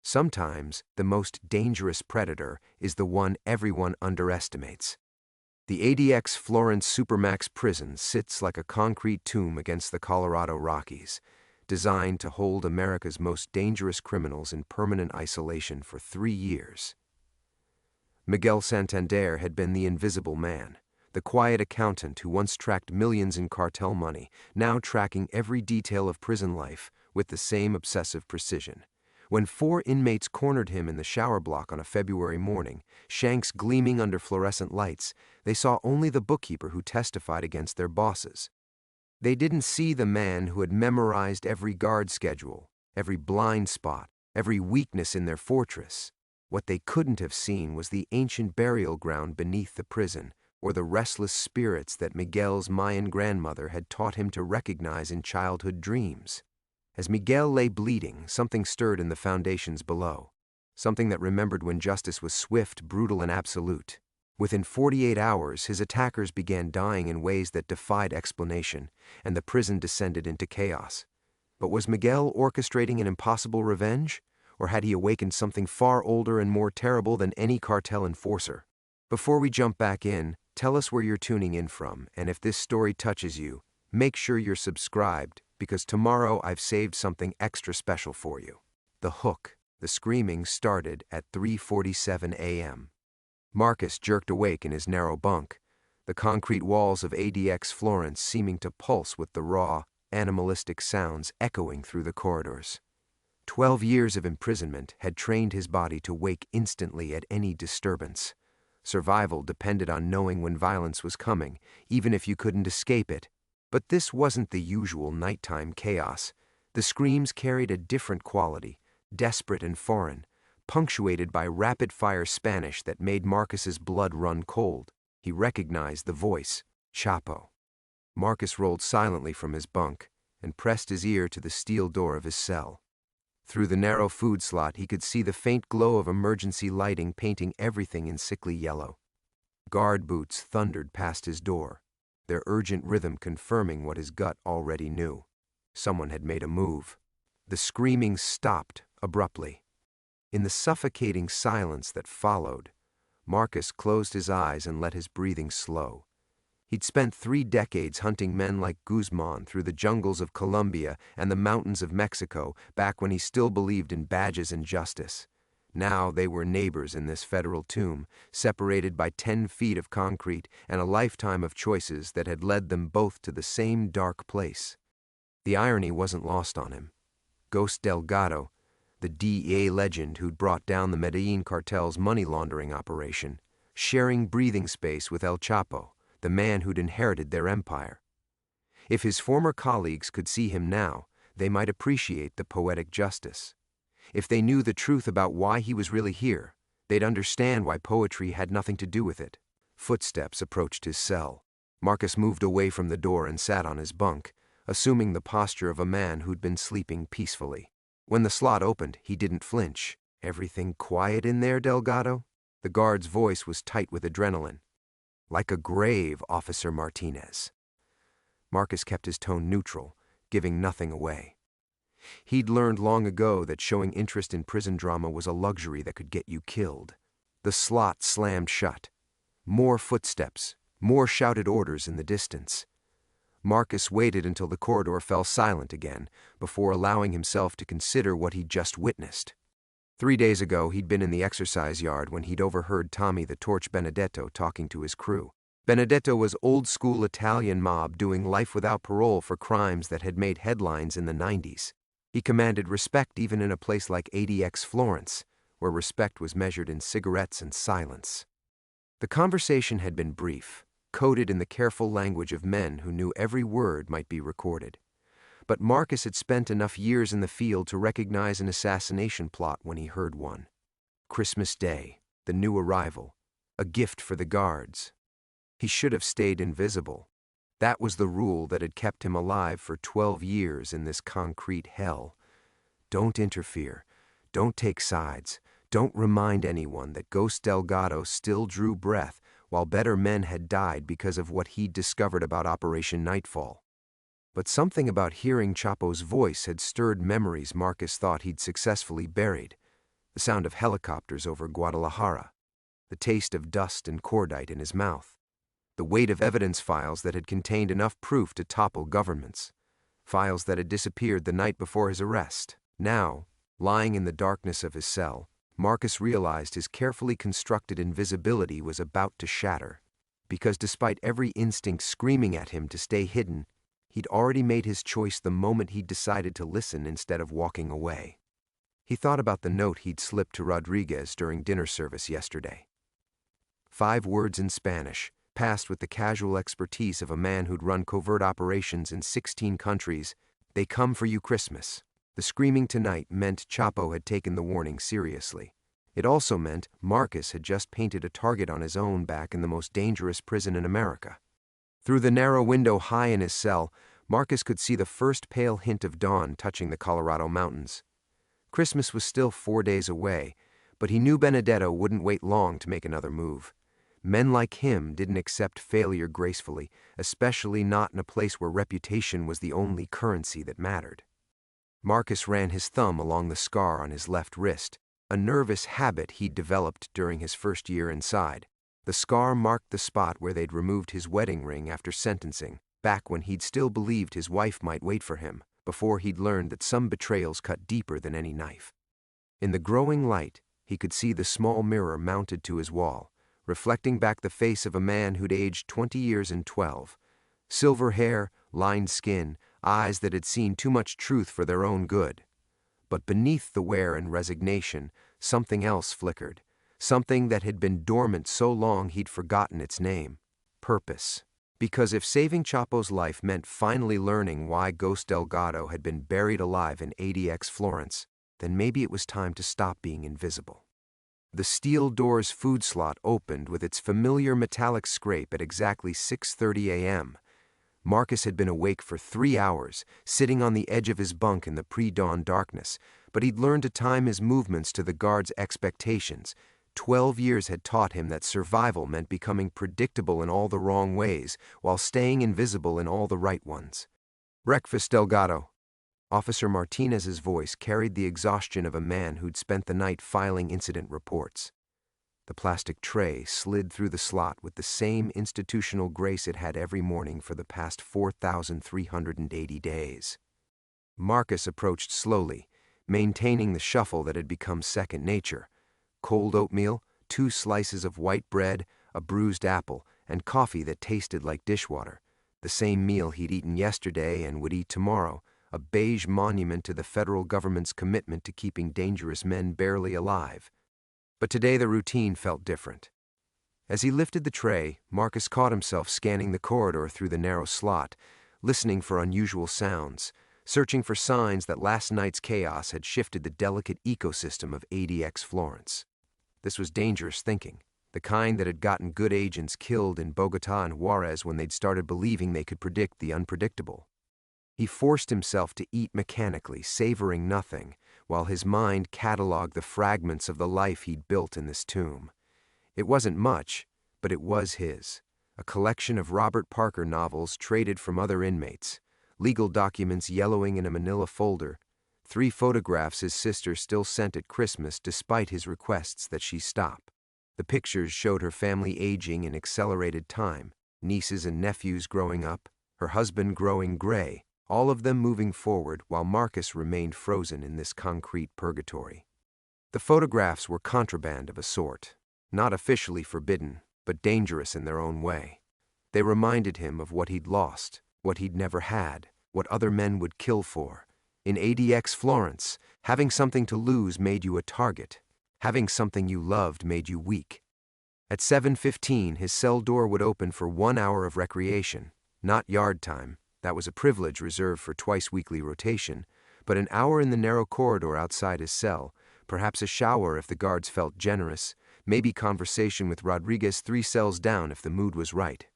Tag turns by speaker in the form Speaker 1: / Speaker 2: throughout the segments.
Speaker 1: Sometimes, the most dangerous predator is the one everyone underestimates. The ADX Florence Supermax prison sits like a concrete tomb against the Colorado Rockies, designed to hold America's most dangerous criminals in permanent isolation for 3 years. Miguel Santander had been the invisible man, the quiet accountant who once tracked millions in cartel money, now tracking every detail of prison life with the same obsessive precision. When 4 inmates cornered him in the shower block on a February morning, shanks gleaming under fluorescent lights, they saw only the bookkeeper who testified against their bosses. They didn't see the man who had memorized every guard schedule, every blind spot, every weakness in their fortress. What they couldn't have seen was the ancient burial ground beneath the prison, or the restless spirits that Miguel's Mayan grandmother had taught him to recognize in childhood dreams. As Miguel lay bleeding, something stirred in the foundations below, something that remembered when justice was swift, brutal, and absolute. Within 48 hours, his attackers began dying in ways that defied explanation, and the prison descended into chaos. But was Miguel orchestrating an impossible revenge, or had he awakened something far older and more terrible than any cartel enforcer? Before we jump back in, tell us where you're tuning in from, and if this story touches you, make sure you're subscribed, because tomorrow I've saved something extra special for you. The hook. The screaming started at 3:47 a.m. Marcus jerked awake in his narrow bunk, the concrete walls of ADX Florence seeming to pulse with the raw, animalistic sounds echoing through the corridors. 12 years of imprisonment had trained his body to wake instantly at any disturbance. Survival depended on knowing when violence was coming, even if you couldn't escape it. But this wasn't the usual nighttime chaos. The screams carried a different quality, desperate and foreign, punctuated by rapid-fire Spanish that made Marcus's blood run cold. He recognized the voice, Chapo. Marcus rolled silently from his bunk and pressed his ear to the steel door of his cell. Through the narrow food slot, he could see the faint glow of emergency lighting painting everything in sickly yellow. Guard boots thundered past his door, their urgent rhythm confirming what his gut already knew. Someone had made a move. The screaming stopped abruptly. In the suffocating silence that followed, Marcus closed his eyes and let his breathing slow. He'd spent 3 decades hunting men like Guzmán through the jungles of Colombia and the mountains of Mexico, back when he still believed in badges and justice. Now they were neighbors in this federal tomb, separated by 10 feet of concrete and a lifetime of choices that had led them both to the same dark place. The irony wasn't lost on him. Ghost Delgado, the DEA legend who'd brought down the Medellin cartel's money laundering operation, sharing breathing space with El Chapo, the man who'd inherited their empire. If his former colleagues could see him now, they might appreciate the poetic justice. If they knew the truth about why he was really here, they'd understand why poetry had nothing to do with it. Footsteps approached his cell. Marcus moved away from the door and sat on his bunk, assuming the posture of a man who'd been sleeping peacefully. When the slot opened, he didn't flinch. "Everything quiet in there, Delgado?" The guard's voice was tight with adrenaline. "Like a grave, Officer Martinez." Marcus kept his tone neutral, giving nothing away. He'd learned long ago that showing interest in prison drama was a luxury that could get you killed. The slot slammed shut. More footsteps, more shouted orders in the distance. Marcus waited until the corridor fell silent again, before allowing himself to consider what he'd just witnessed. 3 days ago, he'd been in the exercise yard when he'd overheard Tommy the Torch Benedetto talking to his crew. Benedetto was old-school Italian mob doing life without parole for crimes that had made headlines in the 90s. He commanded respect even in a place like ADX Florence, where respect was measured in cigarettes and silence. The conversation had been brief, coded in the careful language of men who knew every word might be recorded. But Marcus had spent enough years in the field to recognize an assassination plot when he heard one. Christmas Day, the new arrival, a gift for the guards. He should have stayed invisible. That was the rule that had kept him alive for 12 years in this concrete hell. Don't interfere. Don't take sides. Don't remind anyone that Ghost Delgado still drew breath while better men had died because of what he'd discovered about Operation Nightfall. But something about hearing Chapo's voice had stirred memories Marcus thought he'd successfully buried. the sound of helicopters over Guadalajara, the taste of dust and cordite in his mouth, the weight of evidence files that had contained enough proof to topple governments, files that had disappeared the night before his arrest. Now, lying in the darkness of his cell, Marcus realized his carefully constructed invisibility was about to shatter, because despite every instinct screaming at him to stay hidden, he'd already made his choice the moment he'd decided to listen instead of walking away. He thought about the note he'd slipped to Rodriguez during dinner service yesterday. 5 words in Spanish, passed with the casual expertise of a man who'd run covert operations in 16 countries. "They come for you Christmas." The screaming tonight meant Chapo had taken the warning seriously. It also meant Marcus had just painted a target on his own back in the most dangerous prison in America. Through the narrow window high in his cell, Marcus could see the first pale hint of dawn touching the Colorado mountains. Christmas was still 4 days away, but he knew Benedetto wouldn't wait long to make another move. Men like him didn't accept failure gracefully, especially not in a place where reputation was the only currency that mattered. Marcus ran his thumb along the scar on his left wrist, a nervous habit he'd developed during his first year inside. The scar marked the spot where they'd removed his wedding ring after sentencing, back when he'd still believed his wife might wait for him, before he'd learned that some betrayals cut deeper than any knife. In the growing light, he could see the small mirror mounted to his wall, reflecting back the face of a man who'd aged 20 years and 12. Silver hair, lined skin, eyes that had seen too much truth for their own good. But beneath the wear and resignation, something else flickered, something that had been dormant so long he'd forgotten its name: purpose. Because if saving Chapo's life meant finally learning why Ghost Delgado had been buried alive in ADX Florence, then maybe it was time to stop being invisible. The steel door's food slot opened with its familiar metallic scrape at exactly 6:30 a.m. Marcus had been awake for 3 hours, sitting on the edge of his bunk in the pre-dawn darkness, but he'd learned to time his movements to the guards' expectations. 12 years had taught him that survival meant becoming predictable in all the wrong ways, while staying invisible in all the right ones. "Breakfast, Delgado." Officer Martinez's voice carried the exhaustion of a man who'd spent the night filing incident reports. The plastic tray slid through the slot with the same institutional grace it had every morning for the past 4,380 days. Marcus approached slowly, maintaining the shuffle that had become second nature. Cold oatmeal, 2 slices of white bread, a bruised apple, and coffee that tasted like dishwater. The same meal he'd eaten yesterday and would eat tomorrow, a beige monument to the federal government's commitment to keeping dangerous men barely alive. But today the routine felt different. As he lifted the tray, Marcus caught himself scanning the corridor through the narrow slot, listening for unusual sounds, searching for signs that last night's chaos had shifted the delicate ecosystem of ADX Florence. This was dangerous thinking, the kind that had gotten good agents killed in Bogota and Juarez when they'd started believing they could predict the unpredictable. He forced himself to eat mechanically, savoring nothing, while his mind cataloged the fragments of the life he'd built in this tomb. It wasn't much, but it was his. A collection of Robert Parker novels traded from other inmates, legal documents yellowing in a manila folder, 3 photographs his sister still sent at Christmas despite his requests that she stop. The pictures showed her family aging in accelerated time, nieces and nephews growing up, her husband growing gray, all of them moving forward while Marcus remained frozen in this concrete purgatory. The photographs were contraband of a sort, not officially forbidden, but dangerous in their own way. They reminded him of what he'd lost, what he'd never had, what other men would kill for. In ADX Florence, having something to lose made you a target. Having something you loved made you weak. At 7:15, his cell door would open for 1 hour of recreation, not yard time. That was a privilege reserved for twice-weekly rotation, but an hour in the narrow corridor outside his cell, perhaps a shower if the guards felt generous, maybe conversation with Rodriguez 3 cells down if the mood was right.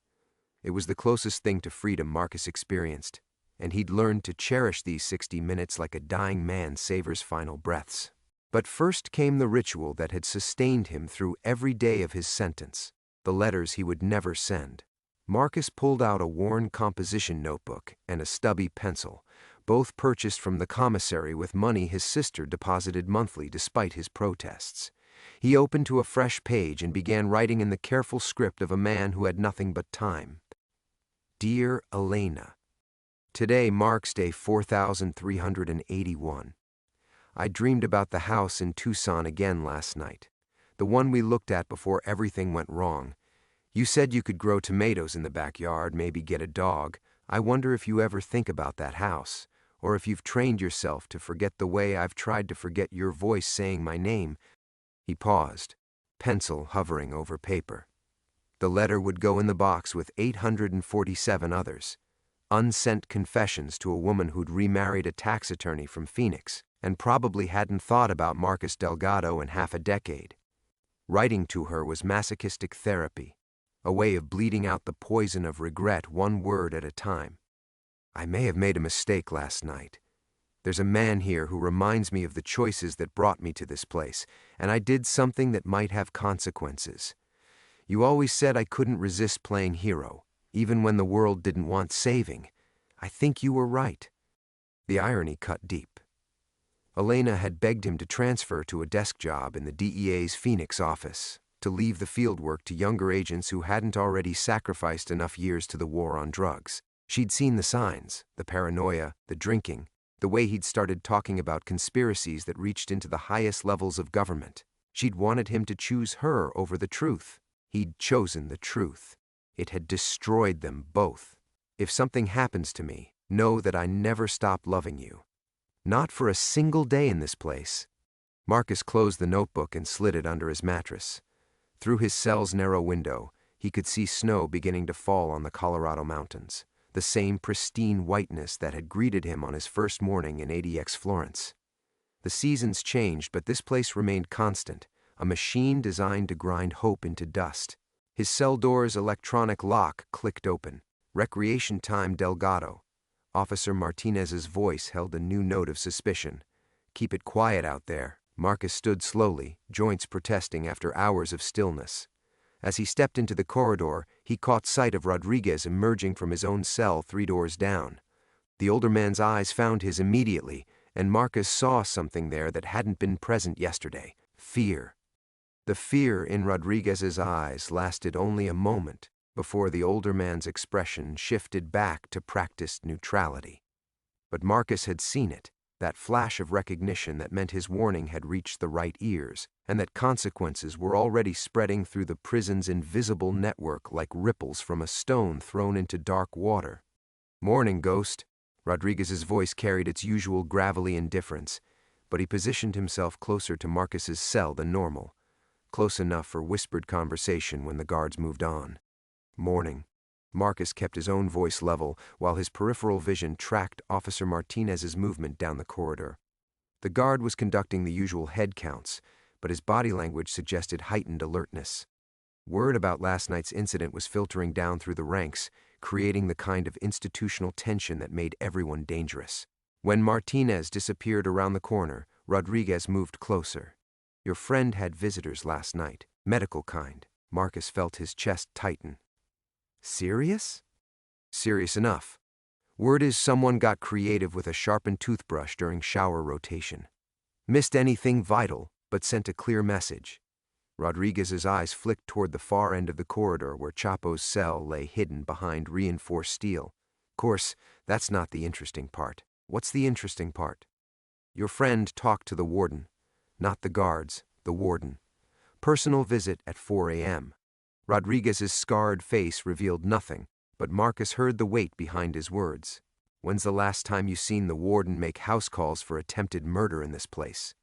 Speaker 1: It was the closest thing to freedom Marcus experienced, and he'd learned to cherish these 60 minutes like a dying man savors final breaths. But first came the ritual that had sustained him through every day of his sentence, the letters he would never send. Marcus pulled out a worn composition notebook and a stubby pencil, both purchased from the commissary with money his sister deposited monthly despite his protests. He opened to a fresh page and began writing in the careful script of a man who had nothing but time. Dear Elena, today marks day 4381. I dreamed about the house in Tucson again last night, the one we looked at before everything went wrong. You said you could grow tomatoes in the backyard, maybe get a dog. I wonder if you ever think about that house, or if you've trained yourself to forget the way I've tried to forget your voice saying my name. He paused, pencil hovering over paper. The letter would go in the box with 847 others. Unsent confessions to a woman who'd remarried a tax attorney from Phoenix and probably hadn't thought about Marcus Delgado in half a decade. Writing to her was masochistic therapy, a way of bleeding out the poison of regret one word at a time. I may have made a mistake last night. There's a man here who reminds me of the choices that brought me to this place, and I did something that might have consequences. You always said I couldn't resist playing hero, even when the world didn't want saving. I think you were right. The irony cut deep. Elena had begged him to transfer to a desk job in the DEA's Phoenix office, to leave the fieldwork to younger agents who hadn't already sacrificed enough years to the war on drugs. She'd seen the signs, the paranoia, the drinking, the way he'd started talking about conspiracies that reached into the highest levels of government. She'd wanted him to choose her over the truth. He'd chosen the truth. It had destroyed them both. If something happens to me, know that I never stop loving you. Not for a single day in this place. Marcus closed the notebook and slid it under his mattress. Through his cell's narrow window, he could see snow beginning to fall on the Colorado mountains, the same pristine whiteness that had greeted him on his first morning in ADX Florence. The seasons changed, but this place remained constant, a machine designed to grind hope into dust. His cell door's electronic lock clicked open. Recreation time, Delgado. Officer Martinez's voice held a new note of suspicion. Keep it quiet out there. Marcus stood slowly, joints protesting after hours of stillness. As he stepped into the corridor, he caught sight of Rodriguez emerging from his own cell 3 doors down. The older man's eyes found his immediately, and Marcus saw something there that hadn't been present yesterday: fear. The fear in Rodriguez's eyes lasted only a moment before the older man's expression shifted back to practiced neutrality. But Marcus had seen it, that flash of recognition that meant his warning had reached the right ears, and that consequences were already spreading through the prison's invisible network like ripples from a stone thrown into dark water. "Morning, Ghost." Rodriguez's voice carried its usual gravelly indifference, but he positioned himself closer to Marcus's cell than normal, close enough for whispered conversation when the guards moved on. "Morning." Marcus kept his own voice level while his peripheral vision tracked Officer Martinez's movement down the corridor. The guard was conducting the usual head counts, but his body language suggested heightened alertness. Word about last night's incident was filtering down through the ranks, creating the kind of institutional tension that made everyone dangerous. When Martinez disappeared around the corner, Rodriguez moved closer. "Your friend had visitors last night, medical kind." Marcus felt his chest tighten. "Serious?" "Serious enough. Word is someone got creative with a sharpened toothbrush during shower rotation. Missed anything vital, but sent a clear message." Rodriguez's eyes flicked toward the far end of the corridor where Chapo's cell lay hidden behind reinforced steel. "Course, that's not the interesting part." "What's the interesting part?" "Your friend talked to the warden. Not the guards, the warden. Personal visit at 4 a.m. Rodriguez's scarred face revealed nothing, but Marcus heard the weight behind his words. "When's the last time you seen the warden make house calls for attempted murder in this place?"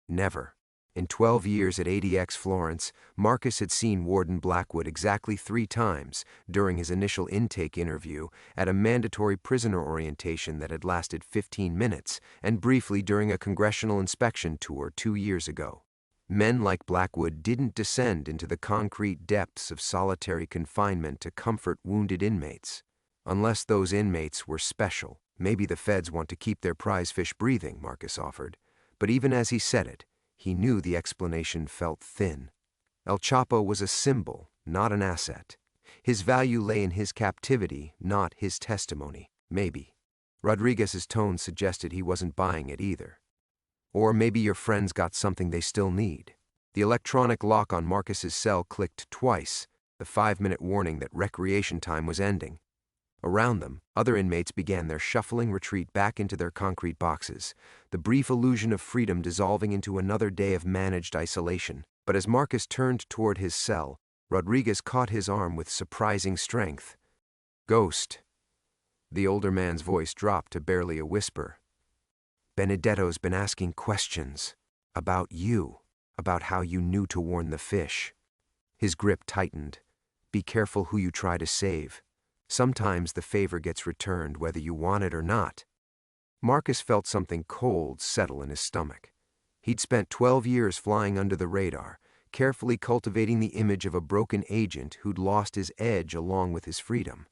Speaker 1: "Never." In 12 years at ADX Florence, Marcus had seen Warden Blackwood exactly 3 times during his initial intake interview, at a mandatory prisoner orientation that had lasted 15 minutes, and briefly during a congressional inspection tour 2 years ago. Men like Blackwood didn't descend into the concrete depths of solitary confinement to comfort wounded inmates. Unless those inmates were special. "Maybe the feds want to keep their prize fish breathing," Marcus offered. But even as he said it, he knew the explanation felt thin. El Chapo was a symbol, not an asset. His value lay in his captivity, not his testimony. Maybe. Rodriguez's tone suggested he wasn't buying it either. Or maybe your friends got something they still need. The electronic lock on Marcus's cell clicked twice, the 5-minute warning that recreation time was ending. Around them, other inmates began their shuffling retreat back into their concrete boxes, the brief illusion of freedom dissolving into another day of managed isolation. But as Marcus turned toward his cell, Rodriguez caught his arm with surprising strength. "Ghost." The older man's voice dropped to barely a whisper. "Benedetto's been asking questions. About you. About how you knew to warn the fish." His grip tightened. "Be careful who you try to save. Sometimes the favor gets returned whether you want it or not." Marcus felt something cold settle in his stomach. He'd spent 12 years flying under the radar, carefully cultivating the image of a broken agent who'd lost his edge along with his freedom.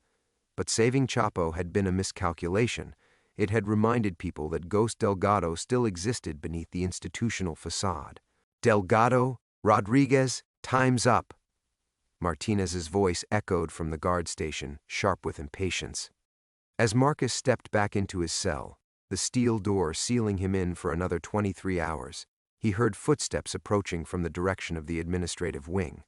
Speaker 1: But saving Chapo had been a miscalculation. It had reminded people that Ghost Delgado still existed beneath the institutional facade. "Delgado, Rodriguez, time's up." Martinez's voice echoed from the guard station, sharp with impatience. As Marcus stepped back into his cell, the steel door sealing him in for another 23 hours, he heard footsteps approaching from the direction of the administrative wing.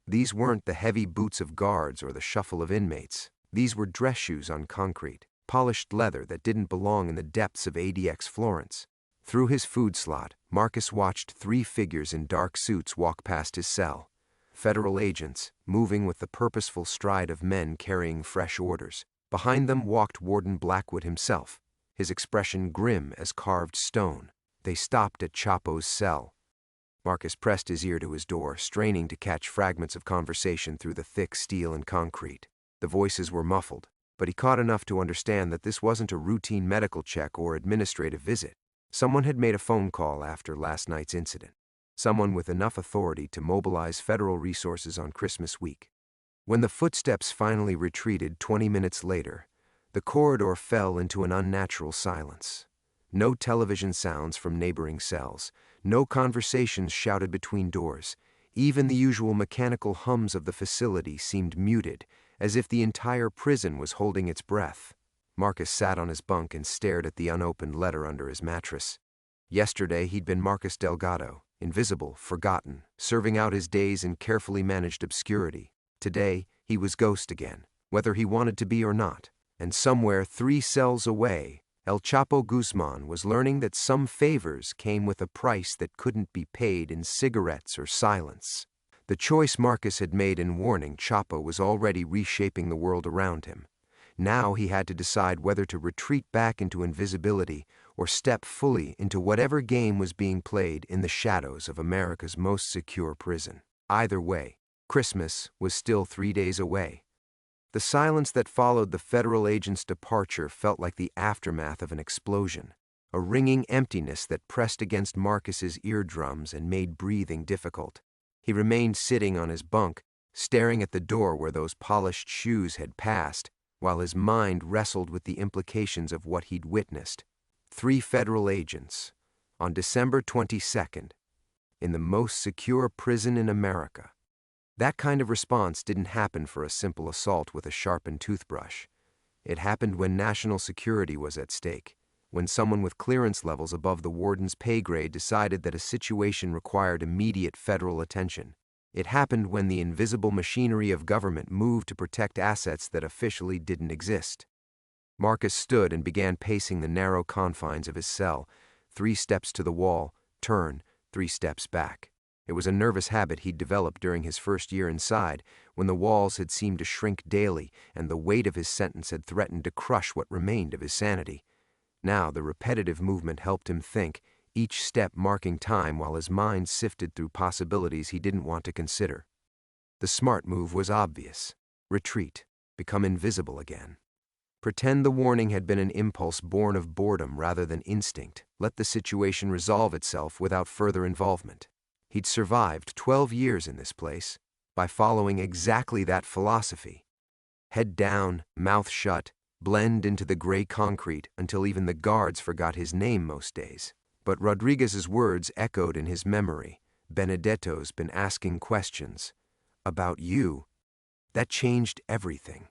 Speaker 1: These weren't the heavy boots of guards or the shuffle of inmates. These were dress shoes on concrete, polished leather that didn't belong in the depths of ADX Florence. Through his food slot, Marcus watched 3 figures in dark suits walk past his cell. Federal agents, moving with the purposeful stride of men carrying fresh orders. Behind them walked Warden Blackwood himself, his expression grim as carved stone. They stopped at Chapo's cell. Marcus pressed his ear to his door, straining to catch fragments of conversation through the thick steel and concrete. The voices were muffled, but he caught enough to understand that this wasn't a routine medical check or administrative visit. Someone had made a phone call after last night's incident. Someone with enough authority to mobilize federal resources on Christmas week. When the footsteps finally retreated 20 minutes later, the corridor fell into an unnatural silence. No television sounds from neighboring cells, no conversations shouted between doors. Even the usual mechanical hums of the facility seemed muted, as if the entire prison was holding its breath. Marcus sat on his bunk and stared at the unopened letter under his mattress. Yesterday he'd been Marcus Delgado, invisible, forgotten, serving out his days in carefully managed obscurity. Today, he was Ghost again, whether he wanted to be or not. And somewhere 3 cells away, El Chapo Guzmán was learning that some favors came with a price that couldn't be paid in cigarettes or silence. The choice Marcus had made in warning Chapo was already reshaping the world around him. Now he had to decide whether to retreat back into invisibility or step fully into whatever game was being played in the shadows of America's most secure prison. Either way, Christmas was still 3 days away. The silence that followed the federal agent's departure felt like the aftermath of an explosion, a ringing emptiness that pressed against Marcus's eardrums and made breathing difficult. He remained sitting on his bunk, staring at the door where those polished shoes had passed, while his mind wrestled with the implications of what he'd witnessed. 3 federal agents, on December 22nd, in the most secure prison in America. That kind of response didn't happen for a simple assault with a sharpened toothbrush. It happened when national security was at stake, when someone with clearance levels above the warden's pay grade decided that a situation required immediate federal attention. It happened when the invisible machinery of government moved to protect assets that officially didn't exist. Marcus stood and began pacing the narrow confines of his cell, 3 steps to the wall, turn, 3 steps back. It was a nervous habit he'd developed during his first year inside, when the walls had seemed to shrink daily and the weight of his sentence had threatened to crush what remained of his sanity. Now the repetitive movement helped him think, each step marking time while his mind sifted through possibilities he didn't want to consider. The smart move was obvious. Retreat. Become invisible again. Pretend the warning had been an impulse born of boredom rather than instinct. Let the situation resolve itself without further involvement. He'd survived 12 years in this place by following exactly that philosophy. Head down, mouth shut, blend into the gray concrete until even the guards forgot his name most days. But Rodriguez's words echoed in his memory. Benedetto's been asking questions. About you. That changed everything.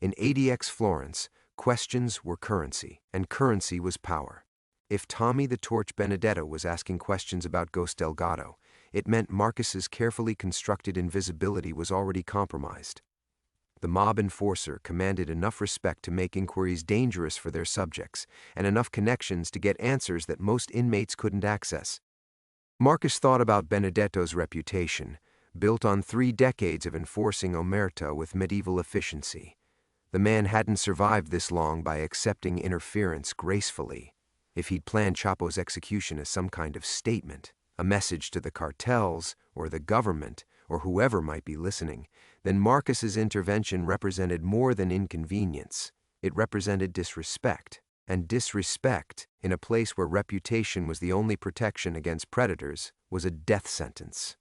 Speaker 1: In ADX Florence, Questions were currency, and currency was power. If Tommy the Torch Benedetto was asking questions about Ghost Delgado, it meant Marcus's carefully constructed invisibility was already compromised. The mob enforcer commanded enough respect to make inquiries dangerous for their subjects, and enough connections to get answers that most inmates couldn't access. Marcus thought about Benedetto's reputation, built on 3 decades of enforcing omerta with medieval efficiency. The man hadn't survived this long by accepting interference gracefully. If he'd planned Chapo's execution as some kind of statement, a message to the cartels, or the government, or whoever might be listening, then Marcus's intervention represented more than inconvenience. It represented disrespect. And disrespect, in a place where reputation was the only protection against predators, was a death sentence.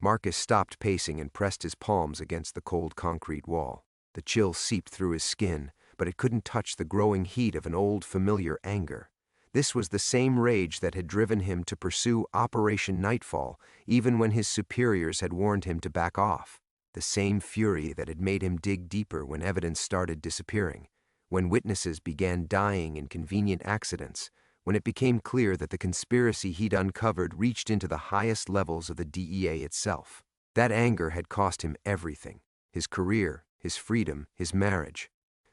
Speaker 1: Marcus stopped pacing and pressed his palms against the cold concrete wall. The chill seeped through his skin, but it couldn't touch the growing heat of an old familiar anger. This was the same rage that had driven him to pursue Operation Nightfall, even when his superiors had warned him to back off. The same fury that had made him dig deeper when evidence started disappearing, when witnesses began dying in convenient accidents, when it became clear that the conspiracy he'd uncovered reached into the highest levels of the DEA itself. That anger had cost him everything: his career, his freedom, his marriage.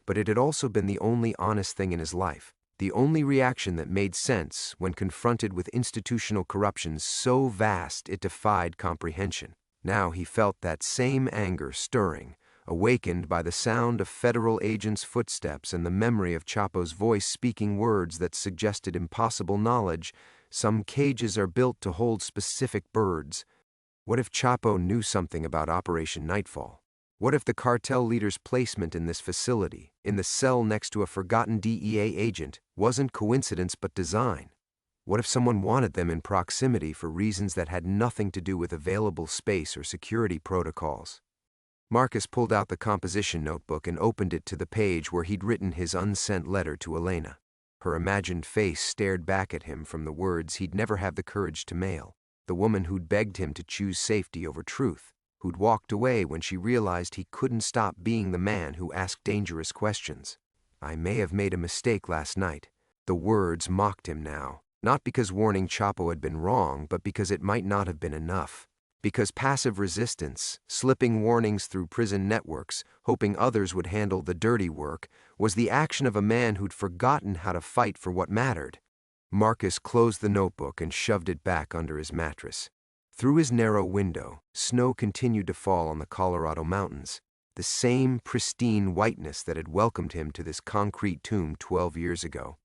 Speaker 1: But it had also been the only honest thing in his life. The only reaction that made sense when confronted with institutional corruption so vast it defied comprehension. Now he felt that same anger stirring, awakened by the sound of federal agents' footsteps and the memory of Chapo's voice speaking words that suggested impossible knowledge. Some cages are built to hold specific birds. What if Chapo knew something about Operation Nightfall? What if the cartel leader's placement in this facility, in the cell next to a forgotten DEA agent, wasn't coincidence but design? What if someone wanted them in proximity for reasons that had nothing to do with available space or security protocols? Marcus pulled out the composition notebook and opened it to the page where he'd written his unsent letter to Elena. Her imagined face stared back at him from the words he'd never have the courage to mail. The woman who'd begged him to choose safety over truth, who'd walked away when she realized he couldn't stop being the man who asked dangerous questions. "I may have made a mistake last night." The words mocked him now, not because warning Chapo had been wrong, but because it might not have been enough. Because passive resistance, slipping warnings through prison networks, hoping others would handle the dirty work, was the action of a man who'd forgotten how to fight for what mattered. Marcus closed the notebook and shoved it back under his mattress. Through his narrow window, snow continued to fall on the Colorado mountains, the same pristine whiteness that had welcomed him to this concrete tomb 12 years ago.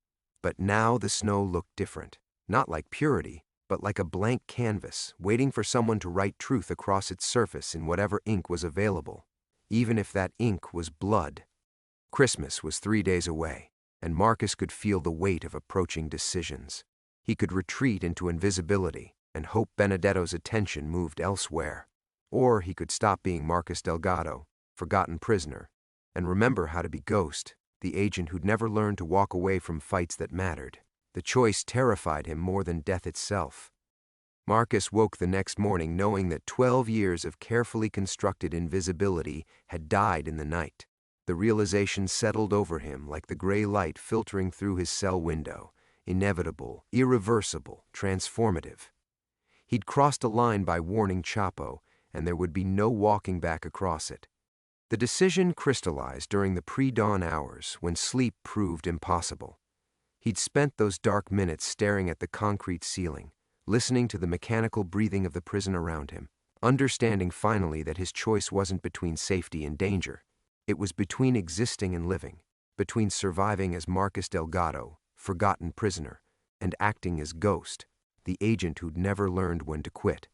Speaker 1: But now the snow looked different, not like purity, but like a blank canvas, waiting for someone to write truth across its surface in whatever ink was available, even if that ink was blood. Christmas was 3 days away, and Marcus could feel the weight of approaching decisions. He could retreat into invisibility and hope Benedetto's attention moved elsewhere. Or he could stop being Marcus Delgado, forgotten prisoner, and remember how to be Ghost, the agent who'd never learned to walk away from fights that mattered. The choice terrified him more than death itself. Marcus woke the next morning knowing that 12 years of carefully constructed invisibility had died in the night. The realization settled over him like the gray light filtering through his cell window, inevitable, irreversible, transformative. He'd crossed a line by warning Chapo, and there would be no walking back across it. The decision crystallized during the pre-dawn hours when sleep proved impossible. He'd spent those dark minutes staring at the concrete ceiling, listening to the mechanical breathing of the prison around him, understanding finally that his choice wasn't between safety and danger. It was between existing and living, between surviving as Marcus Delgado, forgotten prisoner, and acting as Ghost, the agent who'd never learned when to quit.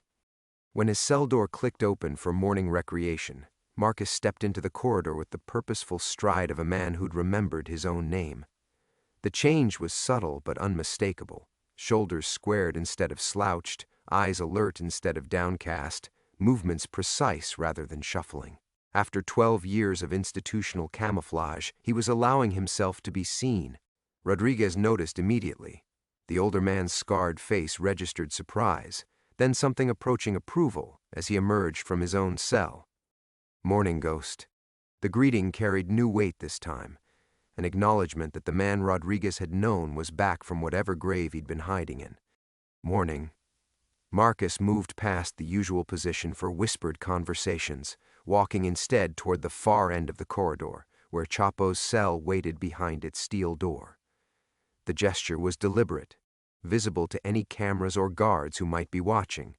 Speaker 1: When his cell door clicked open for morning recreation, Marcus stepped into the corridor with the purposeful stride of a man who'd remembered his own name. The change was subtle but unmistakable. Shoulders squared instead of slouched, eyes alert instead of downcast, movements precise rather than shuffling. After 12 years of institutional camouflage, he was allowing himself to be seen. Rodriguez noticed immediately. The older man's scarred face registered surprise, then something approaching approval as he emerged from his own cell. "Morning, Ghost." The greeting carried new weight this time. an acknowledgement that the man Rodriguez had known was back from whatever grave he'd been hiding in. Morning. Marcus moved past the usual position for whispered conversations, walking instead toward the far end of the corridor, where Chapo's cell waited behind its steel door. The gesture was deliberate, visible to any cameras or guards who might be watching.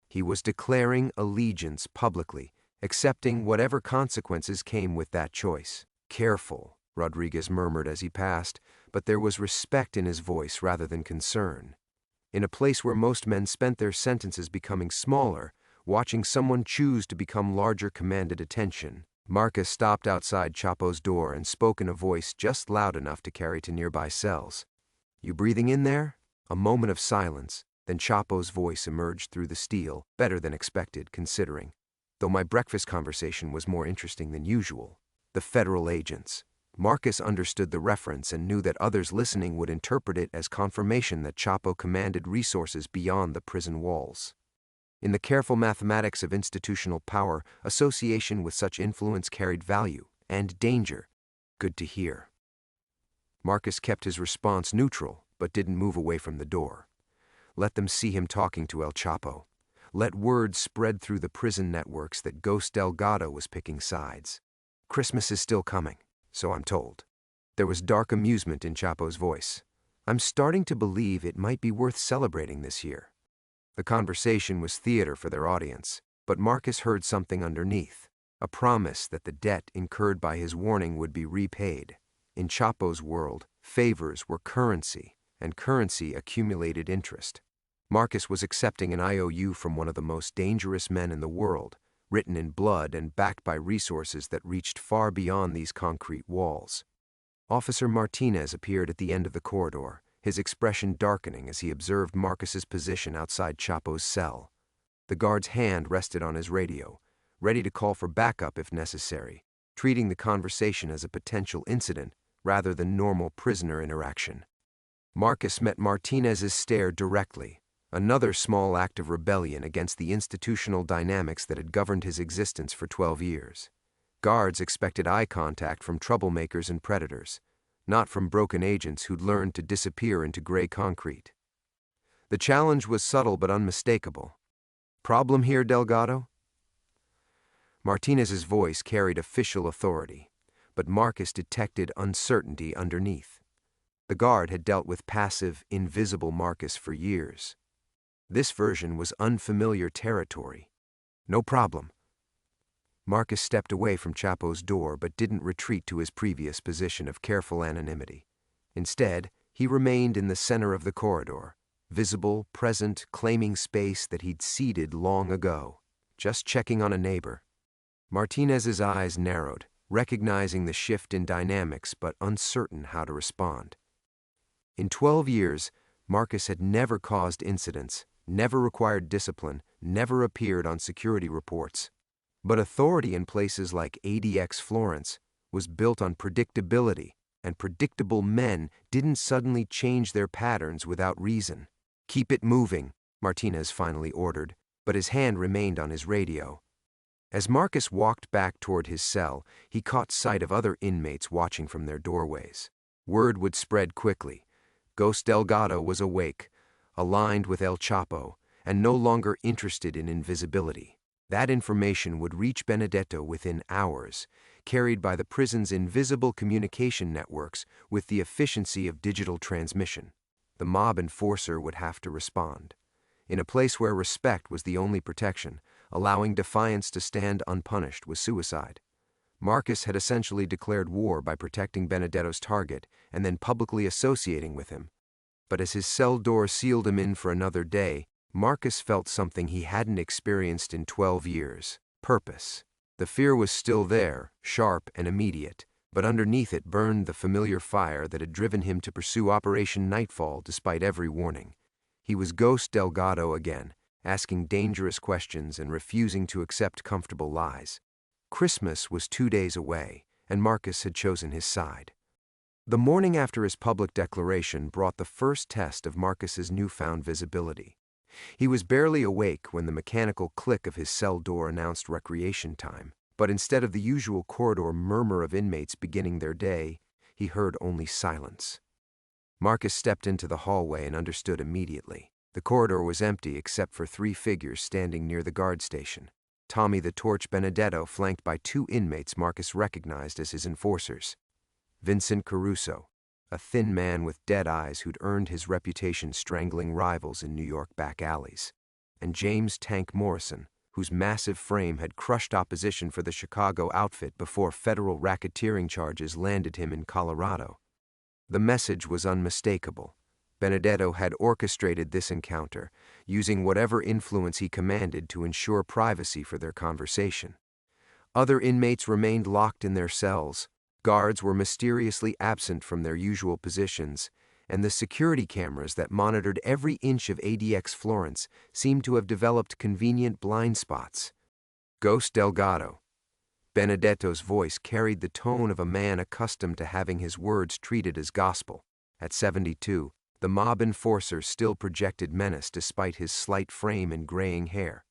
Speaker 1: He was declaring allegiance publicly, accepting whatever consequences came with that choice. Careful, Rodriguez murmured as he passed, but there was respect in his voice rather than concern. In a place where most men spent their sentences becoming smaller, watching someone choose to become larger commanded attention. Marcus stopped outside Chapo's door and spoke in a voice just loud enough to carry to nearby cells. "You breathing in there?" A moment of silence, then Chapo's voice emerged through the steel, better than expected, considering. "Though my breakfast conversation was more interesting than usual. The federal agents." Marcus understood the reference and knew that others listening would interpret it as confirmation that Chapo commanded resources beyond the prison walls. In the careful mathematics of institutional power, association with such influence carried value and danger. Good to hear. Marcus kept his response neutral, but didn't move away from the door. Let them see him talking to El Chapo. Let word spread through the prison networks that Ghost Delgado was picking sides. Christmas is still coming, so I'm told. There was dark amusement in Chapo's voice. I'm starting to believe it might be worth celebrating this year. The conversation was theater for their audience, but Marcus heard something underneath, a promise that the debt incurred by his warning would be repaid. In Chapo's world, favors were currency, and currency accumulated interest. Marcus was accepting an IOU from one of the most dangerous men in the world, written in blood and backed by resources that reached far beyond these concrete walls. Officer Martinez appeared at the end of the corridor, his expression darkening as he observed Marcus's position outside Chapo's cell. The guard's hand rested on his radio, ready to call for backup if necessary, treating the conversation as a potential incident rather than normal prisoner interaction. Marcus met Martinez's stare directly, another small act of rebellion against the institutional dynamics that had governed his existence for 12 years. Guards expected eye contact from troublemakers and predators, not from broken agents who'd learned to disappear into gray concrete. The challenge was subtle but unmistakable. "Problem here, Delgado?" Martinez's voice carried official authority, but Marcus detected uncertainty underneath. The guard had dealt with passive, invisible Marcus for years. This version was unfamiliar territory. "No problem." Marcus stepped away from Chapo's door but didn't retreat to his previous position of careful anonymity. Instead, he remained in the center of the corridor, visible, present, claiming space that he'd ceded long ago, just checking on a neighbor. Martinez's eyes narrowed, recognizing the shift in dynamics but uncertain how to respond. In 12 years, Marcus had never caused incidents, never required discipline, never appeared on security reports. But authority in places like ADX Florence was built on predictability, and predictable men didn't suddenly change their patterns without reason. "Keep it moving," Martinez finally ordered, but his hand remained on his radio. As Marcus walked back toward his cell, he caught sight of other inmates watching from their doorways. Word would spread quickly. Ghost Delgado was awake, aligned with El Chapo, and no longer interested in invisibility. That information would reach Benedetto within hours, carried by the prison's invisible communication networks with the efficiency of digital transmission. The mob enforcer would have to respond. In a place where respect was the only protection, allowing defiance to stand unpunished was suicide. Marcus had essentially declared war by protecting Benedetto's target and then publicly associating with him. But as his cell door sealed him in for another day, Marcus felt something he hadn't experienced in 12 years: purpose. The fear was still there, sharp and immediate, but underneath it burned the familiar fire that had driven him to pursue Operation Nightfall despite every warning. He was Ghost Delgado again, asking dangerous questions and refusing to accept comfortable lies. Christmas was 2 days away, and Marcus had chosen his side. The morning after his public declaration brought the first test of Marcus's newfound visibility. He was barely awake when the mechanical click of his cell door announced recreation time, but instead of the usual corridor murmur of inmates beginning their day, he heard only silence. Marcus stepped into the hallway and understood immediately. The corridor was empty except for 3 figures standing near the guard station. Tommy the Torch Benedetto, flanked by 2 inmates Marcus recognized as his enforcers. Vincent Caruso, a thin man with dead eyes who'd earned his reputation strangling rivals in New York back alleys. And James Tank Morrison, whose massive frame had crushed opposition for the Chicago outfit before federal racketeering charges landed him in Colorado. The message was unmistakable. Benedetto had orchestrated this encounter, using whatever influence he commanded to ensure privacy for their conversation. Other inmates remained locked in their cells. Guards were mysteriously absent from their usual positions, and the security cameras that monitored every inch of ADX Florence seemed to have developed convenient blind spots. Ghost Delgado. Benedetto's voice carried the tone of a man accustomed to having his words treated as gospel. At 72, the mob enforcer still projected menace despite his slight frame and graying hair.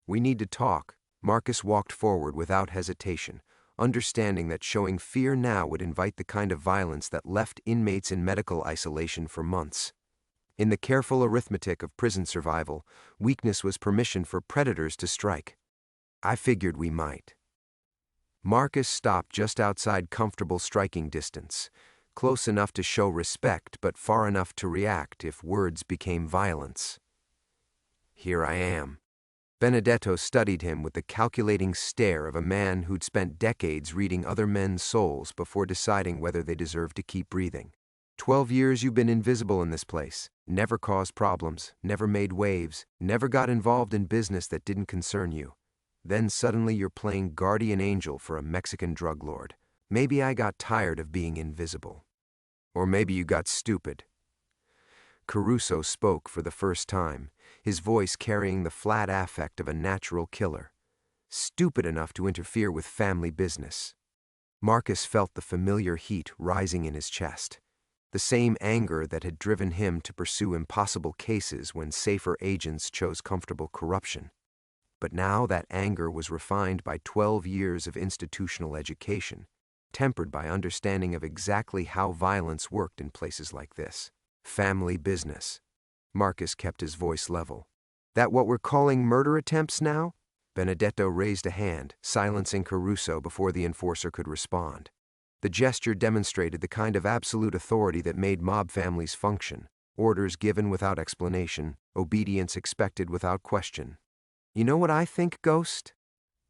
Speaker 1: "We need to talk." Marcus walked forward without hesitation, understanding that showing fear now would invite the kind of violence that left inmates in medical isolation for months. In the careful arithmetic of prison survival, weakness was permission for predators to strike. "I figured we might." Marcus stopped just outside comfortable striking distance, close enough to show respect but far enough to react if words became violence. "Here I am." Benedetto studied him with the calculating stare of a man who'd spent decades reading other men's souls before deciding whether they deserved to keep breathing. 12 years you've been invisible in this place, never caused problems, never made waves, never got involved in business that didn't concern you. Then suddenly you're playing guardian angel for a Mexican drug lord. Maybe I got tired of being invisible. Or maybe you got stupid. Caruso spoke for the first time, his voice carrying the flat affect of a natural killer. Stupid enough to interfere with family business. Marcus felt the familiar heat rising in his chest. The same anger that had driven him to pursue impossible cases when safer agents chose comfortable corruption. But now that anger was refined by 12 years of institutional education, tempered by understanding of exactly how violence worked in places like this. Family business. Marcus kept his voice level. "That what we're calling murder attempts now?" Benedetto raised a hand, silencing Caruso before the enforcer could respond. The gesture demonstrated the kind of absolute authority that made mob families function. Orders given without explanation, obedience expected without question. "You know what I think, Ghost?"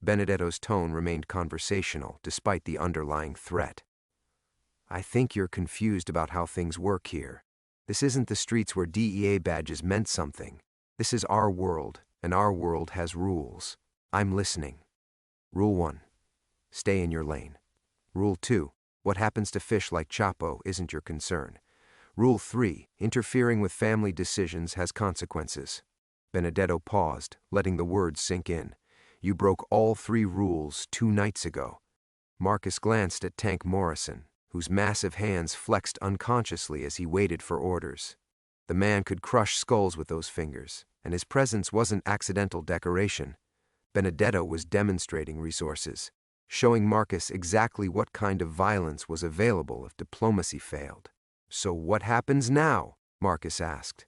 Speaker 1: Benedetto's tone remained conversational, despite the underlying threat. "I think you're confused about how things work here. This isn't the streets where DEA badges meant something. This is our world, and our world has rules. I'm listening. Rule 1. Stay in your lane. Rule 2. What happens to fish like Chapo isn't your concern. Rule 3. Interfering with family decisions has consequences." Benedetto paused, letting the words sink in. "You broke all 3 rules 2 nights ago." Marcus glanced at Tank Morrison, whose massive hands flexed unconsciously as he waited for orders. The man could crush skulls with those fingers, and his presence wasn't accidental decoration. Benedetto was demonstrating resources, showing Marcus exactly what kind of violence was available if diplomacy failed. "So what happens now?" Marcus asked.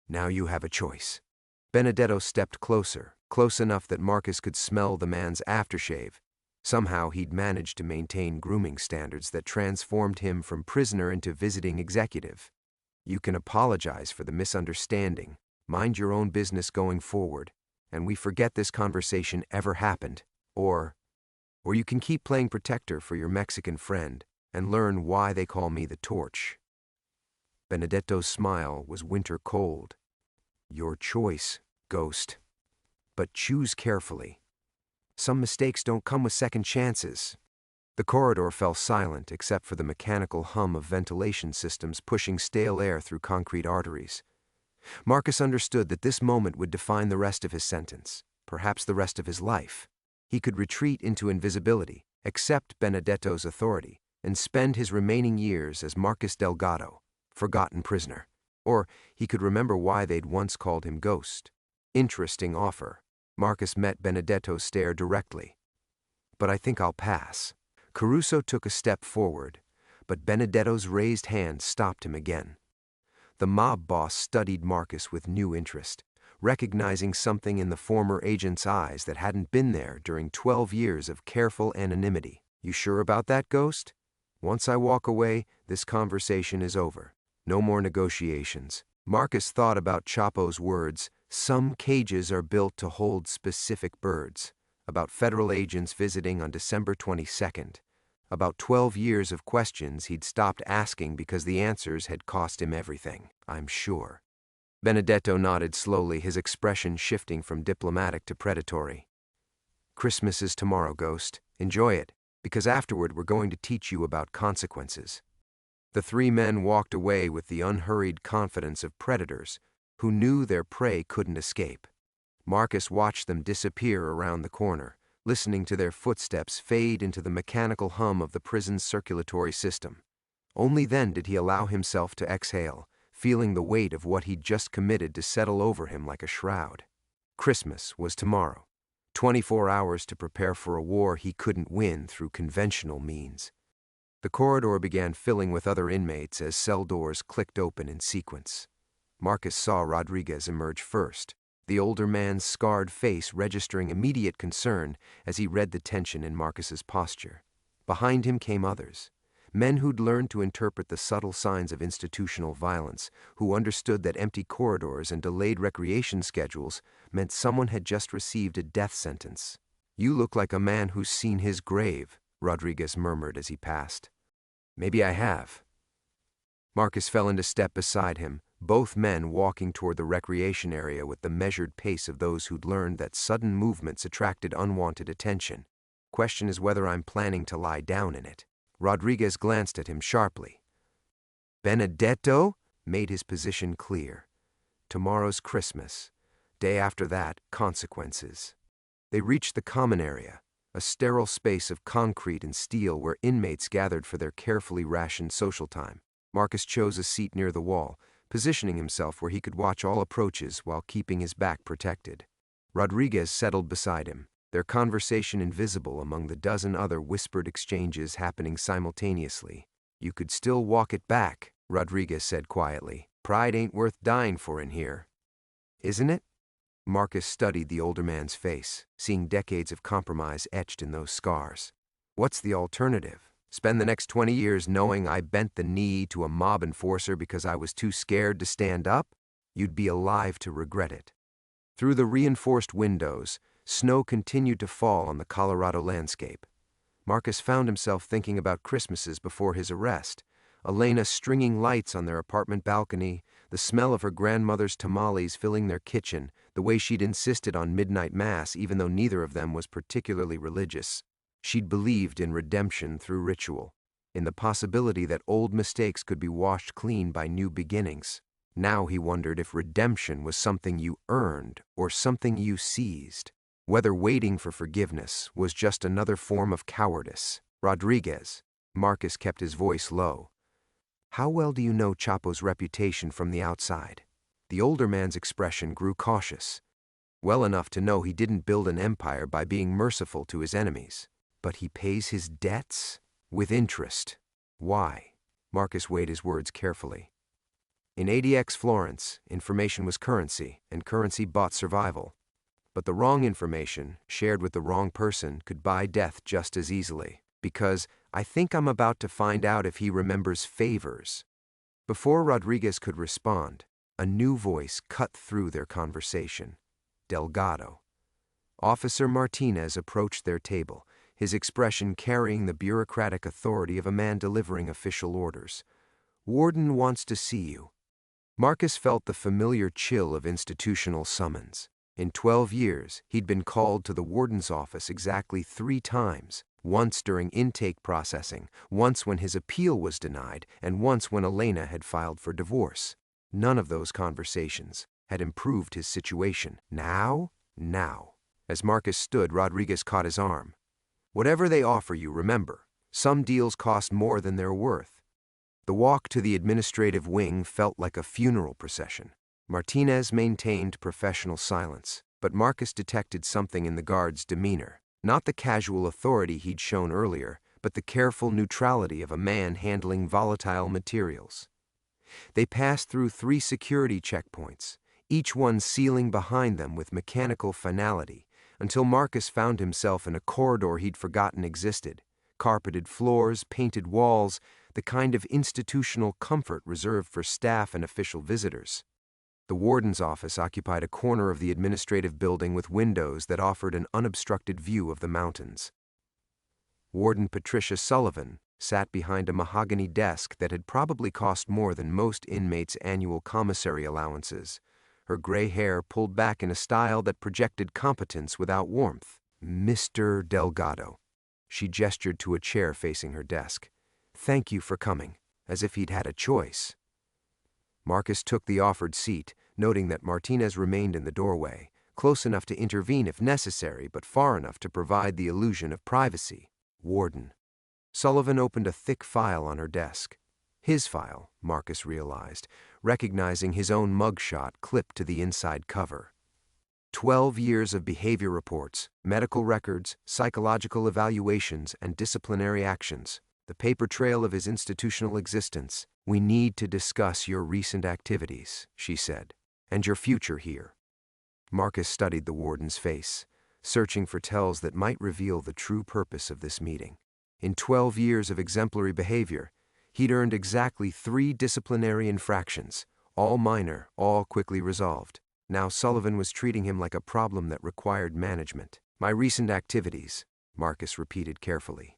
Speaker 1: "Now you have a choice." Benedetto stepped closer, close enough that Marcus could smell the man's aftershave. Somehow he'd managed to maintain grooming standards that transformed him from prisoner into visiting executive. "You can apologize for the misunderstanding, mind your own business going forward, and we forget this conversation ever happened. Or you can keep playing protector for your Mexican friend and learn why they call me the Torch." Benedetto's smile was winter cold. "Your choice, Ghost. But choose carefully. Some mistakes don't come with second chances." The corridor fell silent except for the mechanical hum of ventilation systems pushing stale air through concrete arteries. Marcus understood that this moment would define the rest of his sentence, perhaps the rest of his life. He could retreat into invisibility, accept Benedetto's authority, and spend his remaining years as Marcus Delgado, forgotten prisoner. Or he could remember why they'd once called him Ghost. Interesting offer. Marcus met Benedetto's stare directly. "But I think I'll pass." Caruso took a step forward, but Benedetto's raised hand stopped him again. The mob boss studied Marcus with new interest, recognizing something in the former agent's eyes that hadn't been there during 12 years of careful anonymity. "You sure about that, Ghost? Once I walk away, this conversation is over. No more negotiations." Marcus thought about Chapo's words, "Some cages are built to hold specific birds," about federal agents visiting on December 22nd, about 12 years of questions he'd stopped asking because the answers had cost him everything. "I'm sure." Benedetto nodded slowly, his expression shifting from diplomatic to predatory. "Christmas is tomorrow, Ghost. Enjoy it, because afterward we're going to teach you about consequences." The three men walked away with the unhurried confidence of predators who knew their prey couldn't escape. Marcus watched them disappear around the corner, listening to their footsteps fade into the mechanical hum of the prison's circulatory system. Only then did he allow himself to exhale, feeling the weight of what he'd just committed to settle over him like a shroud. Christmas was tomorrow. 24 hours to prepare for a war he couldn't win through conventional means. The corridor began filling with other inmates as cell doors clicked open in sequence. Marcus saw Rodriguez emerge first, the older man's scarred face registering immediate concern as he read the tension in Marcus's posture. Behind him came others, men who'd learned to interpret the subtle signs of institutional violence, who understood that empty corridors and delayed recreation schedules meant someone had just received a death sentence. "You look like a man who's seen his grave," Rodriguez murmured as he passed. "Maybe I have." Marcus fell into step beside him, both men walking toward the recreation area with the measured pace of those who'd learned that sudden movements attracted unwanted attention. "Question is whether I'm planning to lie down in it." Rodriguez glanced at him sharply. Benedetto made his position clear. Tomorrow's Christmas. Day after that, consequences. They reached the common area, a sterile space of concrete and steel where inmates gathered for their carefully rationed social time. Marcus chose a seat near the wall, positioning himself where he could watch all approaches while keeping his back protected. Rodriguez settled beside him, their conversation invisible among the dozen other whispered exchanges happening simultaneously. "You could still walk it back," Rodriguez said quietly. "Pride ain't worth dying for in here. Isn't it?" Marcus studied the older man's face, seeing decades of compromise etched in those scars. "What's the alternative? Spend the next 20 years knowing I bent the knee to a mob enforcer because I was too scared to stand up? You'd be alive to regret it." Through the reinforced windows, snow continued to fall on the Colorado landscape. Marcus found himself thinking about Christmases before his arrest, Elena stringing lights on their apartment balcony, the smell of her grandmother's tamales filling their kitchen, the way she'd insisted on midnight mass even though neither of them was particularly religious. She'd believed in redemption through ritual, in the possibility that old mistakes could be washed clean by new beginnings. Now he wondered if redemption was something you earned or something you seized, whether waiting for forgiveness was just another form of cowardice. "Rodriguez," Marcus kept his voice low, "how well do you know Chapo's reputation from the outside?" The older man's expression grew cautious. "Well enough to know he didn't build an empire by being merciful to his enemies. But he pays his debts with interest. Why?" Marcus weighed his words carefully. In ADX Florence, information was currency, and currency bought survival. But the wrong information, shared with the wrong person, could buy death just as easily. "Because I think I'm about to find out if he remembers favors." Before Rodriguez could respond, a new voice cut through their conversation. Delgado. Officer Martinez approached their table, his expression carrying the bureaucratic authority of a man delivering official orders. "Warden wants to see you." Marcus felt the familiar chill of institutional summons. In 12 years, he'd been called to the warden's office exactly 3 times, once during intake processing, once when his appeal was denied, and once when Elena had filed for divorce. None of those conversations had improved his situation. Now. As Marcus stood, Rodriguez caught his arm. "Whatever they offer you, remember, some deals cost more than they're worth." The walk to the administrative wing felt like a funeral procession. Martinez maintained professional silence, but Marcus detected something in the guard's demeanor. Not the casual authority he'd shown earlier, but the careful neutrality of a man handling volatile materials. They passed through 3 security checkpoints, each one sealing behind them with mechanical finality, until Marcus found himself in a corridor he'd forgotten existed. Carpeted floors, painted walls, the kind of institutional comfort reserved for staff and official visitors. The warden's office occupied a corner of the administrative building with windows that offered an unobstructed view of the mountains. Warden Patricia Sullivan sat behind a mahogany desk that had probably cost more than most inmates' annual commissary allowances, her gray hair pulled back in a style that projected competence without warmth. "Mr. Delgado." She gestured to a chair facing her desk. "Thank you for coming," as if he'd had a choice. Marcus took the offered seat, noting that Martinez remained in the doorway, close enough to intervene if necessary, but far enough to provide the illusion of privacy. "Warden." Sullivan opened a thick file on her desk. His file, Marcus realized, recognizing his own mugshot clipped to the inside cover. 12 years of behavior reports, medical records, psychological evaluations, and disciplinary actions. The paper trail of his institutional existence. "We need to discuss your recent activities," she said, "and your future here." Marcus studied the warden's face, searching for tells that might reveal the true purpose of this meeting. In 12 years of exemplary behavior, he'd earned exactly 3 disciplinary infractions, all minor, all quickly resolved. Now Sullivan was treating him like a problem that required management. "My recent activities," Marcus repeated carefully.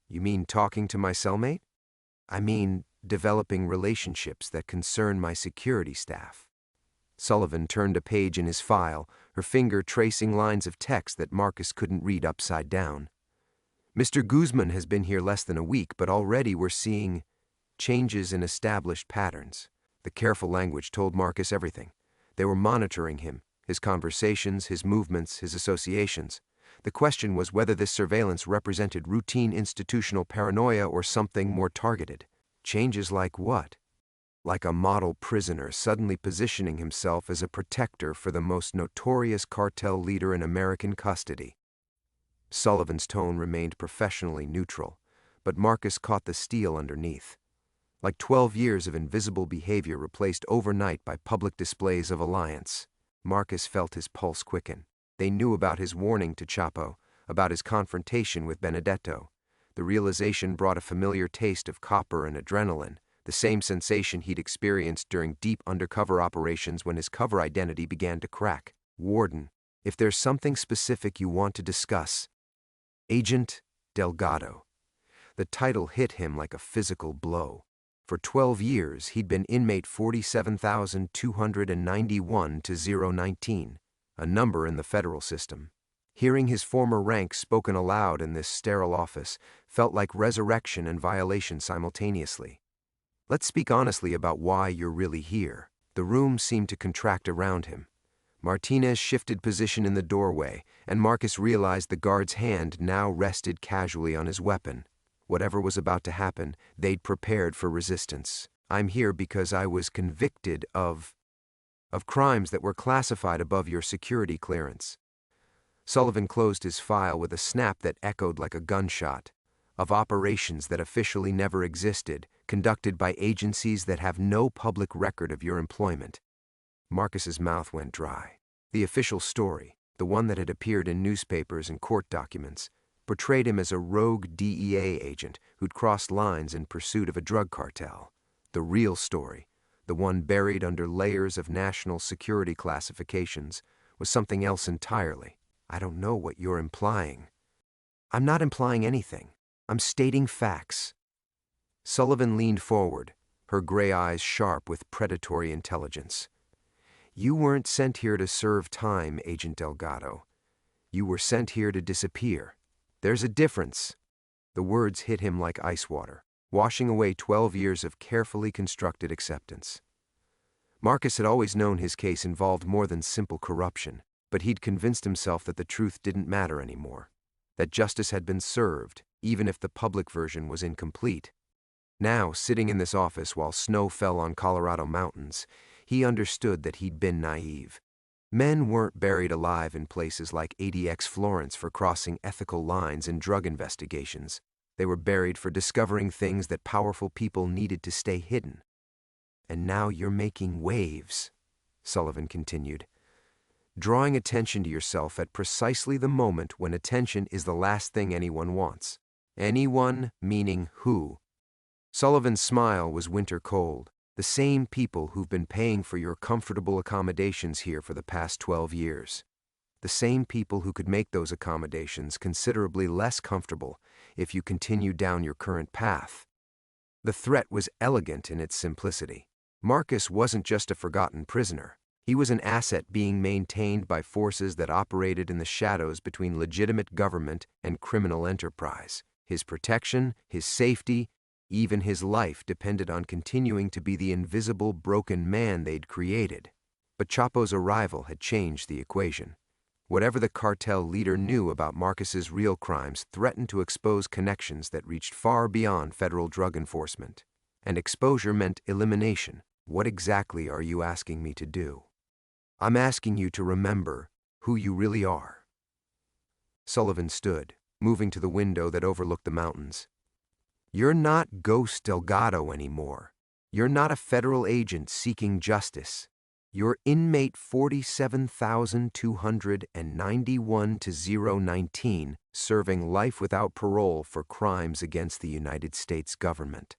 Speaker 1: "You mean talking to my cellmate?" "I mean developing relationships that concern my security staff." Sullivan turned a page in his file, her finger tracing lines of text that Marcus couldn't read upside down. "Mr. Guzmán has been here less than a week, but already we're seeing changes in established patterns." The careful language told Marcus everything. They were monitoring him, his conversations, his movements, his associations. The question was whether this surveillance represented routine institutional paranoia or something more targeted. Changes like what? Like a model prisoner suddenly positioning himself as a protector for the most notorious cartel leader in American custody. Sullivan's tone remained professionally neutral, but Marcus caught the steel underneath. Like 12 years of invisible behavior replaced overnight by public displays of alliance. Marcus felt his pulse quicken. They knew about his warning to Chapo, about his confrontation with Benedetto. The realization brought a familiar taste of copper and adrenaline, the same sensation he'd experienced during deep undercover operations when his cover identity began to crack. "Warden, if there's something specific you want to discuss." Agent Delgado. The title hit him like a physical blow. For 12 years, he'd been inmate 47,291 to 019, a number in the federal system. Hearing his former rank spoken aloud in this sterile office felt like resurrection and violation simultaneously. "Let's speak honestly about why you're really here." The room seemed to contract around him. Martinez shifted position in the doorway, and Marcus realized the guard's hand now rested casually on his weapon. Whatever was about to happen, they'd prepared for resistance. "I'm here because I was convicted of crimes that were classified above your security clearance." Sullivan closed his file with a snap that echoed like a gunshot. "Of operations that officially never existed, conducted by agencies that have no public record of your employment." Marcus's mouth went dry. The official story, the one that had appeared in newspapers and court documents, portrayed him as a rogue DEA agent who'd crossed lines in pursuit of a drug cartel. The real story, the one buried under layers of national security classifications, was something else entirely. "I don't know what you're implying." "I'm not implying anything. I'm stating facts." Sullivan leaned forward, her gray eyes sharp with predatory intelligence. "You weren't sent here to serve time, Agent Delgado. You were sent here to disappear. There's a difference." The words hit him like ice water, washing away 12 years of carefully constructed acceptance. Marcus had always known his case involved more than simple corruption, but he'd convinced himself that the truth didn't matter anymore, that justice had been served, even if the public version was incomplete. Now, sitting in this office while snow fell on Colorado mountains, he understood that he'd been naive. Men weren't buried alive in places like ADX Florence for crossing ethical lines in drug investigations. They were buried for discovering things that powerful people needed to stay hidden. And now you're making waves, Sullivan continued, drawing attention to yourself at precisely the moment when attention is the last thing anyone wants. Anyone meaning who? Sullivan's smile was winter cold. The same people who've been paying for your comfortable accommodations here for the past 12 years. The same people who could make those accommodations considerably less comfortable if you continued down your current path. The threat was elegant in its simplicity. Marcus wasn't just a forgotten prisoner. He was an asset being maintained by forces that operated in the shadows between legitimate government and criminal enterprise. His protection, his safety, even his life depended on continuing to be the invisible, broken man they'd created. But Chapo's arrival had changed the equation. Whatever the cartel leader knew about Marcus's real crimes threatened to expose connections that reached far beyond federal drug enforcement. And exposure meant elimination. What exactly are you asking me to do? I'm asking you to remember who you really are. Sullivan stood, moving to the window that overlooked the mountains. You're not Ghost Delgado anymore. You're not a federal agent seeking justice. You're inmate 47,291-019, serving life without parole for crimes against the United States government.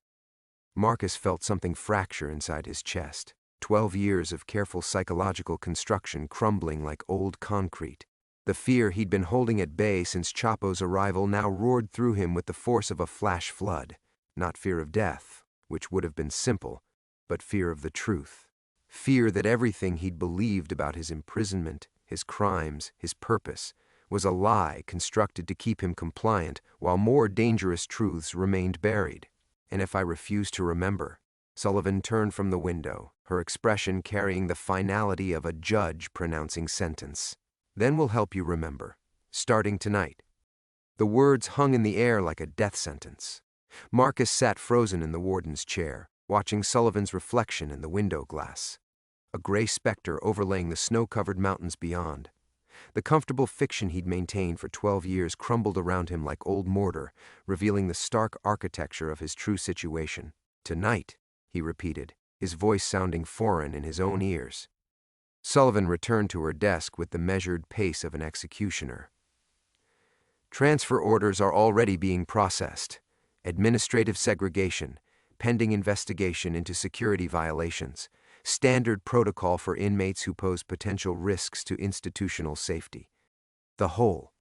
Speaker 1: Marcus felt something fracture inside his chest. 12 years of careful psychological construction crumbling like old concrete. The fear he'd been holding at bay since Chapo's arrival now roared through him with the force of a flash flood. Not fear of death, which would have been simple, but fear of the truth. Fear that everything he'd believed about his imprisonment, his crimes, his purpose, was a lie constructed to keep him compliant while more dangerous truths remained buried. And if I refused to remember? Sullivan turned from the window, her expression carrying the finality of a judge pronouncing sentence. Then we'll help you remember, starting tonight. The words hung in the air like a death sentence. Marcus sat frozen in the warden's chair, watching Sullivan's reflection in the window glass. A gray specter overlaying the snow-covered mountains beyond. The comfortable fiction he'd maintained for 12 years crumbled around him like old mortar, revealing the stark architecture of his true situation. Tonight, he repeated, his voice sounding foreign in his own ears. Sullivan returned to her desk with the measured pace of an executioner. Transfer orders are already being processed. Administrative segregation, pending investigation into security violations, standard protocol for inmates who pose potential risks to institutional safety. The whole.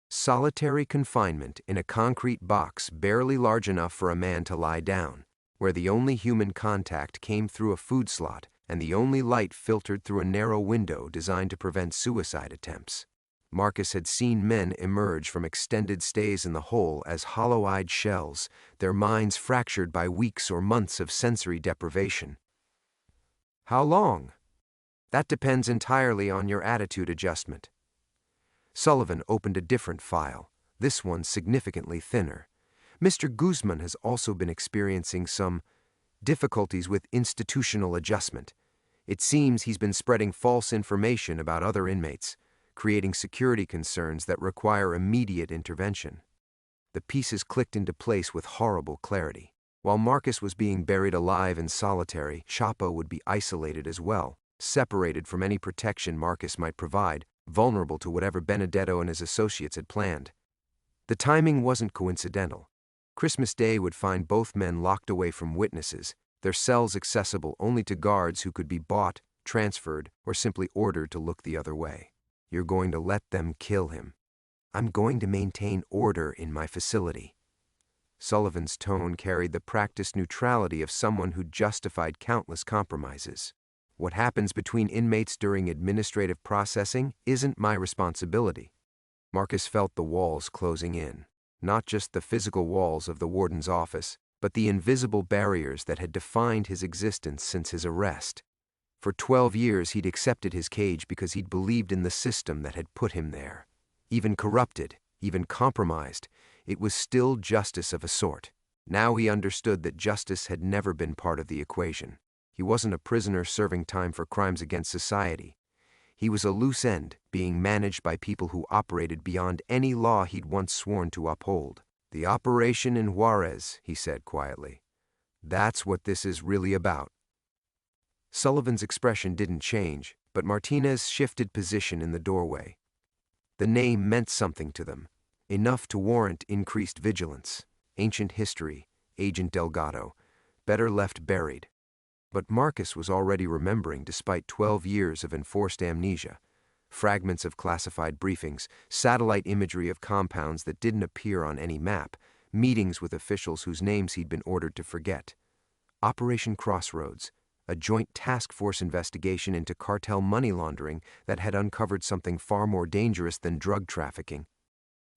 Speaker 1: Solitary confinement in a concrete box barely large enough for a man to lie down, where the only human contact came through a food slot and the only light filtered through a narrow window designed to prevent suicide attempts. Marcus had seen men emerge from extended stays in the hole as hollow-eyed shells, their minds fractured by weeks or months of sensory deprivation. How long? That depends entirely on your attitude adjustment. Sullivan opened a different file, this one significantly thinner. Mr. Guzmán has also been experiencing some difficulties with institutional adjustment. It seems he's been spreading false information about other inmates, creating security concerns that require immediate intervention. The pieces clicked into place with horrible clarity. While Marcus was being buried alive in solitary, Chapo would be isolated as well, separated from any protection Marcus might provide, vulnerable to whatever Benedetto and his associates had planned. The timing wasn't coincidental. Christmas Day would find both men locked away from witnesses, their cells accessible only to guards who could be bought, transferred, or simply ordered to look the other way. You're going to let them kill him. I'm going to maintain order in my facility. Sullivan's tone carried the practiced neutrality of someone who justified countless compromises. What happens between inmates during administrative processing isn't my responsibility. Marcus felt the walls closing in, not just the physical walls of the warden's office, but the invisible barriers that had defined his existence since his arrest. For 12 years he'd accepted his cage because he'd believed in the system that had put him there. Even corrupted, even compromised, it was still justice of a sort. Now he understood that justice had never been part of the equation. He wasn't a prisoner serving time for crimes against society. He was a loose end, being managed by people who operated beyond any law he'd once sworn to uphold. "The operation in Juarez," he said quietly. "That's what this is really about." Sullivan's expression didn't change, but Martinez shifted position in the doorway. The name meant something to them, enough to warrant increased vigilance. Ancient history, Agent Delgado, better left buried. But Marcus was already remembering despite 12 years of enforced amnesia. Fragments of classified briefings, satellite imagery of compounds that didn't appear on any map, meetings with officials whose names he'd been ordered to forget. Operation Crossroads, a joint task force investigation into cartel money laundering that had uncovered something far more dangerous than drug trafficking.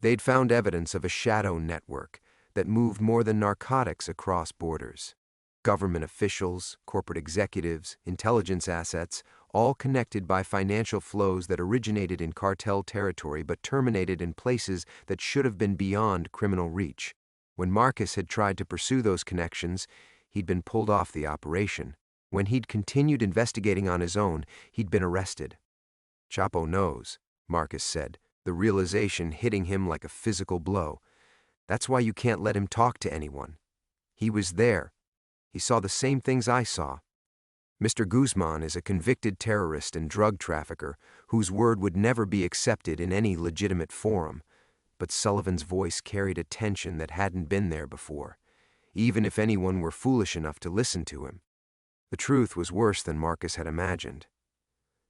Speaker 1: They'd found evidence of a shadow network that moved more than narcotics across borders. Government officials, corporate executives, intelligence assets, all connected by financial flows that originated in cartel territory but terminated in places that should have been beyond criminal reach. When Marcus had tried to pursue those connections, he'd been pulled off the operation. When he'd continued investigating on his own, he'd been arrested. "Chapo knows," Marcus said, the realization hitting him like a physical blow. "That's why you can't let him talk to anyone. He was there. He saw the same things I saw. Mr. Guzmán is a convicted terrorist and drug trafficker whose word would never be accepted in any legitimate forum." But Sullivan's voice carried a tension that hadn't been there before, even if anyone were foolish enough to listen to him. The truth was worse than Marcus had imagined.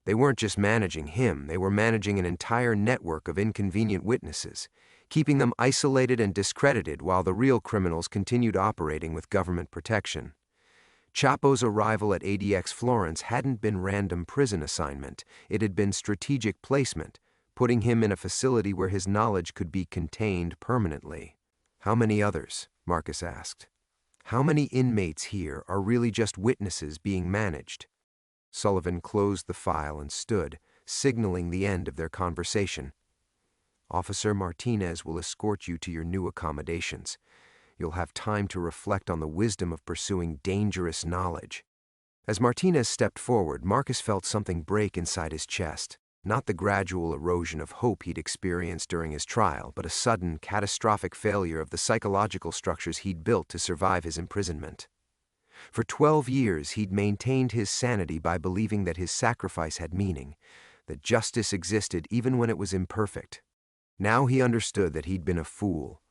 Speaker 1: They weren't just managing him, they were managing an entire network of inconvenient witnesses, keeping them isolated and discredited while the real criminals continued operating with government protection. Chapo's arrival at ADX Florence hadn't been random prison assignment, it had been strategic placement, putting him in a facility where his knowledge could be contained permanently. "How many others?" Marcus asked. "How many inmates here are really just witnesses being managed?" Sullivan closed the file and stood, signaling the end of their conversation. "Officer Martinez will escort you to your new accommodations. You'll have time to reflect on the wisdom of pursuing dangerous knowledge." As Martinez stepped forward, Marcus felt something break inside his chest. Not the gradual erosion of hope he'd experienced during his trial, but a sudden, catastrophic failure of the psychological structures he'd built to survive his imprisonment. For 12 years, he'd maintained his sanity by believing that his sacrifice had meaning, that justice existed even when it was imperfect. Now he understood that he'd been a fool.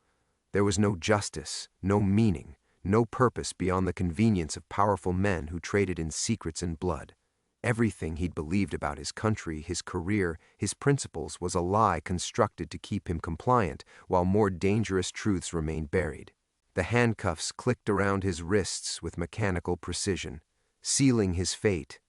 Speaker 1: There was no justice, no meaning, no purpose beyond the convenience of powerful men who traded in secrets and blood. Everything he'd believed about his country, his career, his principles was a lie constructed to keep him compliant, while more dangerous truths remained buried. The handcuffs clicked around his wrists with mechanical precision, sealing his fate,